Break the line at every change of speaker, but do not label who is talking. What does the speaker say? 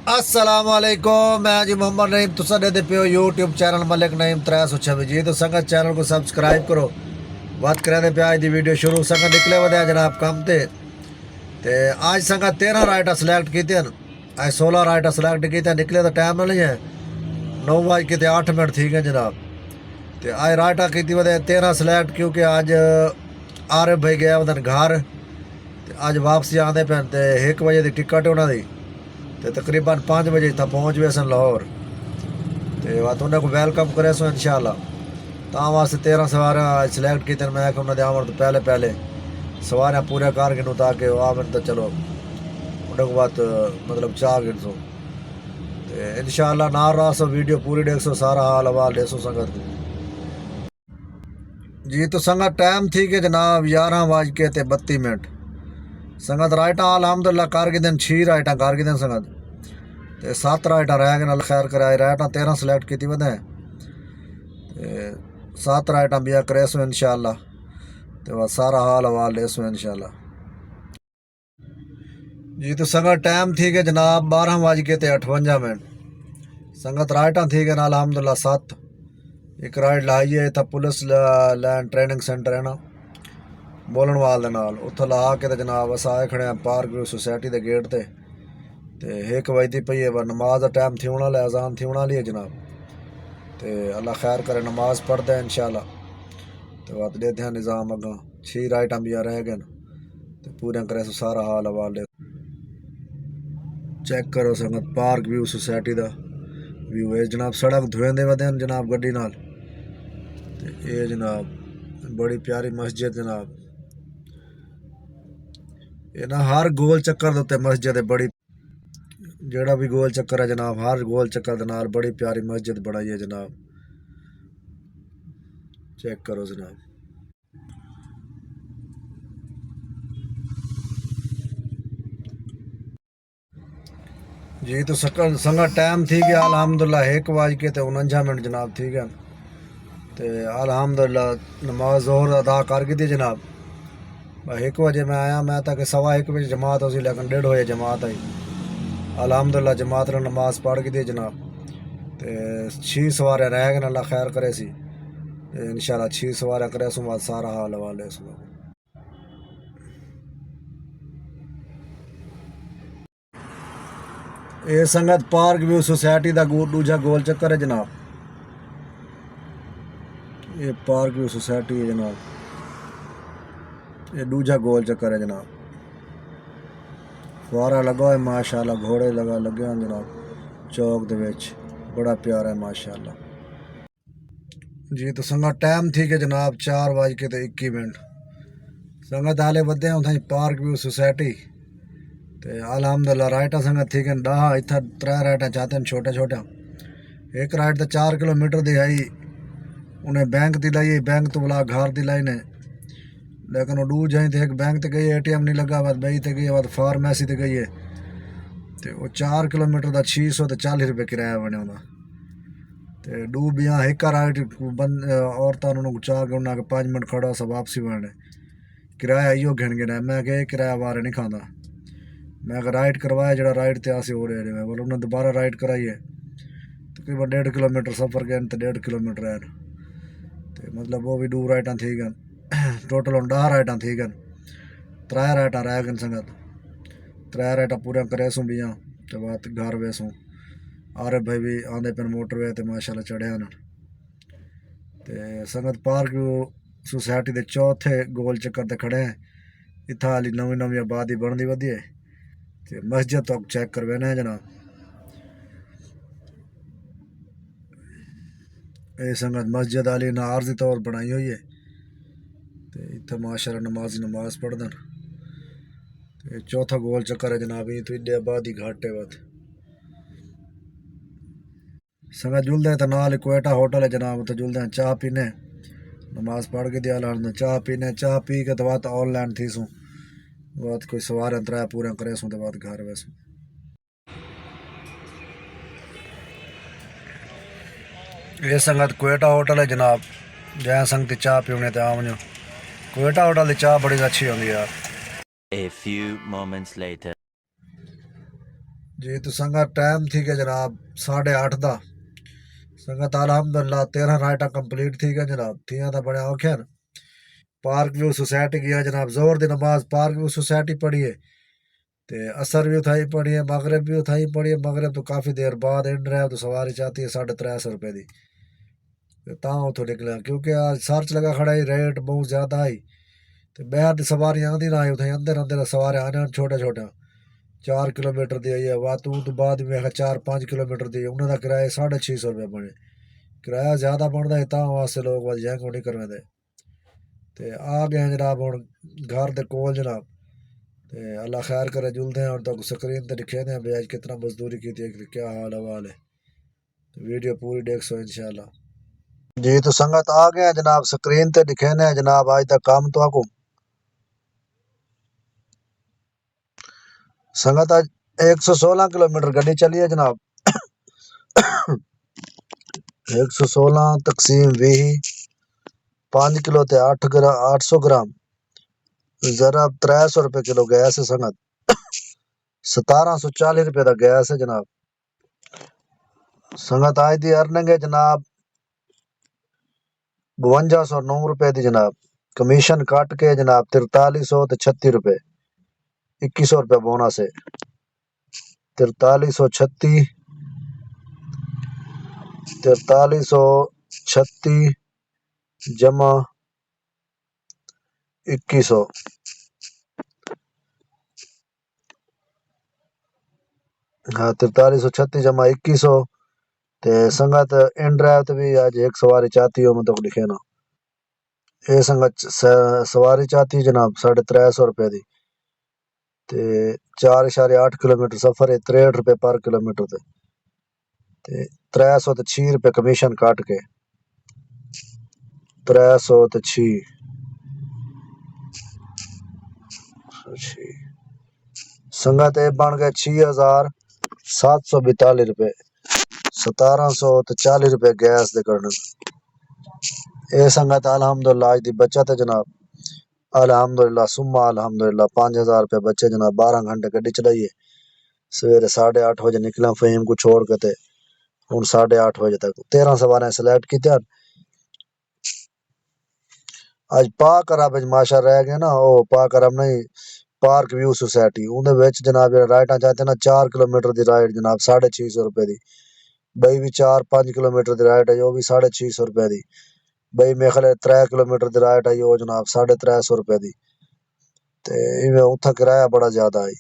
अस्सलाम वालेकुम। मैं जी मोहम्मद नईम, तुसा दे पियो यूट्यूब चैनल मलिक नईम 326 जी। तो संगत चैनल को सब्सक्राइब करो। बात करें पे आज दी वीडियो शुरू। संगत निकले वधे जनाब कम ते आज संगत 13 राइटर सिलेक्ट कीते हैं। आज 16 राइटर सिलेक्ट कीते, निकले तो टाइम नहीं है, 9:08 थी गए जनाब। ते आज राइटर की वधे 13 सिलेक्ट, क्योंकि आज आरिफ भाई गया उधर घर, आज वापसी आते पे 1 बजे की टिकट उन्होंने ते तकरीबन 5 बजे तक पहुँच गए सन लाहौर। तो बात उन्हें को वेलकम करे सो इंशाल्लाह। तां वास्ते 13 सवार सिलेक्ट की। मैं उन्होंने आवन तो पहले सवार पूरे कर गिनूँ ताकि आवन तो चलो उन्हें को बात मतलब चाह गिन सो। तो इंशाल्लाह ना रहा सो वीडियो पूरी देख सो, सारा हाल हवाल दे सो संगत जी। तो संगत टाइम थी कि जनाब 11:32 संगत राइटा अलहमदुल्ला कर गए दिन 6 राइटा कर गए दिन संगत। तो 7 राइटा रह गए, खैर कराए राइटा 13 सिलेक्ट की वधे। 7 राइटा भी करे सो इंशाल्लाह। तो बस सारा हाल हवाल ले सो इंशाल्लाह जी। तो संगत टाइम थी कि जनाब 12:58 संगत राइटा थी कि अलहमदुल्ला 7। एक राइट लाई है इतना पुलिस लैंड ट्रेनिंग सेंटर है ना बोलन वाल उत्थे ला के तो जनाब अस आए खड़े पार्क व्यू सोसाइटी के गेट ते 1 बजती पई है, पर नमाज का टाइम थी वाला है, अजान थी वाली है जनाब। तो अल्लाह खैर करे, नमाज पढ़ते हैं इंशाल्लाह। तो बात देते हैं निज़ाम अगर 6 राइटा भी रह गए तो पूरे करे सारा हाल हवाल चेक करो संगत। पार्क व्यू सोसाइटी का व्यू है जनाब। सड़क धुएंदे वधे जनाब गड्डी नाल। ते ये जनाब बड़ी प्यारी मस्जिद जनाब। ये ना हर गोल चक्कर के उत्ते मस्जिद है बड़ी, जेड़ा भी गोल चक्कर है जनाब, हर गोल चक्कर के नाल बड़ी प्यारी मस्जिद बनाई है जनाब। चेक करो जनाब जी। तो संगत टाइम थी गया अलहमदुल्ला 1:49 जनाब थी गया। तो अलहमदुल्ला नमाज ज़ोहर अदा कर गई थी जनाब। 1 बजे मैं आया, मैं तक 1:15 बजे जमात हो सी, लेकिन 1:30 बजे जमात आई। अलहमदुल्ला जमात ने नमाज पढ़ गई थी जनाब। तो 6 सवार रह गए, अल्लाह खैर करे सी। इंशाल्लाह 6 सवार करे सो बाद सारा हाल हवाले सो। ये संगत पार्क व्यू सोसाइटी का दूजा गोल चक्कर है जनाब। ये पार्क व्यू सोसाइटी है जनाब, ये दूजा गोल चक्कर है जनाब। फुआरा लगा है माशाल्लाह, घोड़े लगे हैं जनाब चौक दे विच, बड़ा प्यारा है माशाल्लाह जी। तो संगत टाइम थी कि जनाब 4:21 संगत हाले बदे उठाई पार्क व्यू सोसाइटी। तो अलहमदुल्ला राइटा संगत थी कि 10 इतना 3 राइटा चाहते हैं छोटा छोटा। एक राइट तो 4 किलोमीटर दी आई, उन्हें बैंक दी लाई, बैंक तो बुला घर दी लाई ने, लेकिन वो डू जाए तो एक बैंक तो गई ATM नहीं लगा, बाद बई तो गई, बाद फार्मेसी तो गई है। तो वो 4 किलोमीटर का 640 रुपये किराया बने उन्हें। तो डू भी यहाँ एक राइट बंद औरतों उन्होंने चाह के उन्हें 5 मिनट खड़ा सब वापसी बने किराया इो गिन गिना। मैं कह किराया बारे नहीं खाता। मैं राइट करवाया जरा राइट ते आसे हो रहे बोले, उन्हें दोबारा राइट कराइए। तकरीबन 1.5 किलोमीटर सफ़र गए तो 1.5 किलोमीटर है। तो मतलब वो भी 2 राइटा थी गन। टोटल 10 राइटा थी गन, 3 राइटा रह गन संगत। 3 राइटा पूरा करे सूँ भी यहाँ तो बात घर वेसूँ। आरिफ भाई भी आंदे पे मोटरवे तो माशाल्लाह चढ़िया न। तो संगत पार्क सोसाइटी के चौथे गोल चक्कर ते खड़े हैं। इतना हाली नवी आबादी बनती वधी है। तो मस्जिद तो चेक करवाना है जनाब। ये संगत मस्जिद आली ना आर्जी तौर बनाई हुई है। तो इतना माशाल्लाह नमाज पढ़दन। तो चौथा गोल चक्कर है जनाब। ये तो इड्डे आबादी घाटे बात संगत जुलते तो नाल कोयटा होटल है जनाब। तो जुलते चाह पीने, नमाज पढ़ के दिया लाने चाह पीने, चाह पी के तो बात ऑनलाइन थी सूँ, बात कोई सवार अंतरा पूरा करे सूँ तो बात घर वैसूँ। ये संगत कोयटा होटल है जनाब। जै संगत चाह पीने तो आ वनो। कोयटा होटल की चाह बड़ी अच्छी होती है यार।
A few moments later.
جی تو سنگت ٹائم تھی کہ جناب 8:30 دا سنگت الحمدللہ 13 رائٹاں کمپلیٹ تھی کہ جناب تھیاں دا بڑے اوکھے نا پارک ویو سوسائٹی گیا جناب زور دی نماز پارک ویو سوسائٹی پڑھیے تے اثر بھی اتھائی پڑھیے مغرب بھی اتھائی پڑھیے مغرب تو کافی دیر بعد اینڈ رہا تو سواری چاہتی ہے 350 روپے دی تاں اتھوں نکلیا کیونکہ آج سرچ لگا کھڑا ہی ریٹ بہت زیادہ آئی تے باہر دی سواری آندی نہ آئی اتھائی اندر اندر سوارے آنے چھوٹے چھوٹے 4 کلومیٹر دی آئی ہے واتوں تو بعد میں 4-5 کلومیٹر دی انہوں دا کرایہ 650 روپے بنے کرایہ زیادہ بنتا ہے تاں واسطے لوگ بس جنگ نہیں کرنے دے تے آ گئے جناب ہوں گھر دے کول جناب تے اللہ خیر کرے جلدے ہیں اور تو سکرین تے دکھے دیں بھی آج کتنا مزدوری کی تھی کیا حال حوال ہے ویڈیو پوری دیکھ سو انشاءاللہ جی تو سنگت آ گئے ہیں جناب سکرین تے دکھے دیں جناب آج تک کام تو آکو سنگت آج 116 کلومیٹر گاڑی چلی ہے جناب 116 تقسیم 20 5 کلو تے 800 گرام ضرب 300 روپے کلو گیس ہے سنگت 1740 روپے دا گیس ہے جناب سنگت آج دی ارننگ ہے جناب 5209 روپے دی جناب کمیشن کٹ کے جناب 4336 روپے 2100 روپے بونس ہے 4336 جمع 2100 ہاں 4336 جمع 2100 تے سنگت ان ڈرائیو تے بھی آج ایک سواری چاہتی ہو مطلب لکھے نا اے سنگت سواری چاہتی جناب 350 روپے دی تے 4.8 کلومیٹر سفر ہے 63 روپے پر کلومیٹر تے 306 روپے کمیشن کٹ کے 306 سنگت اے بن گئے 6742 روپے 1740 روپے گیس دے کرنے اے سنگت الحمدللہ آج دی بچت ہے جناب الحمدللہ سمہ الحمدللہ 5000 روپے بچے جناب 12 گھنٹے گڈی چلائیے سویرے 8:30 بجے نکلا فہیم کو چھوڑ کے تے ہن 8:30 بجے تک 13 سواریں سلیکٹ کی تھے آج پاک عرب ماشا رہ گئے نا او پاک عرب نہیں پارک ویو سوسائٹی اون دے وچ جناب رائٹاں چاہتے نا 4 کلومیٹر دی رائڈ جناب 650 روپے دی بئی بھی 4-5 کلومیٹر دی رائڈ ہے وہ بھی 650 روپے دی بئی میرے خیال 3 کلومیٹر دی رائڈ ہے وہ جناب 350 روپے دی تے ایویں اتھا کرایہ بڑا زیادہ آئی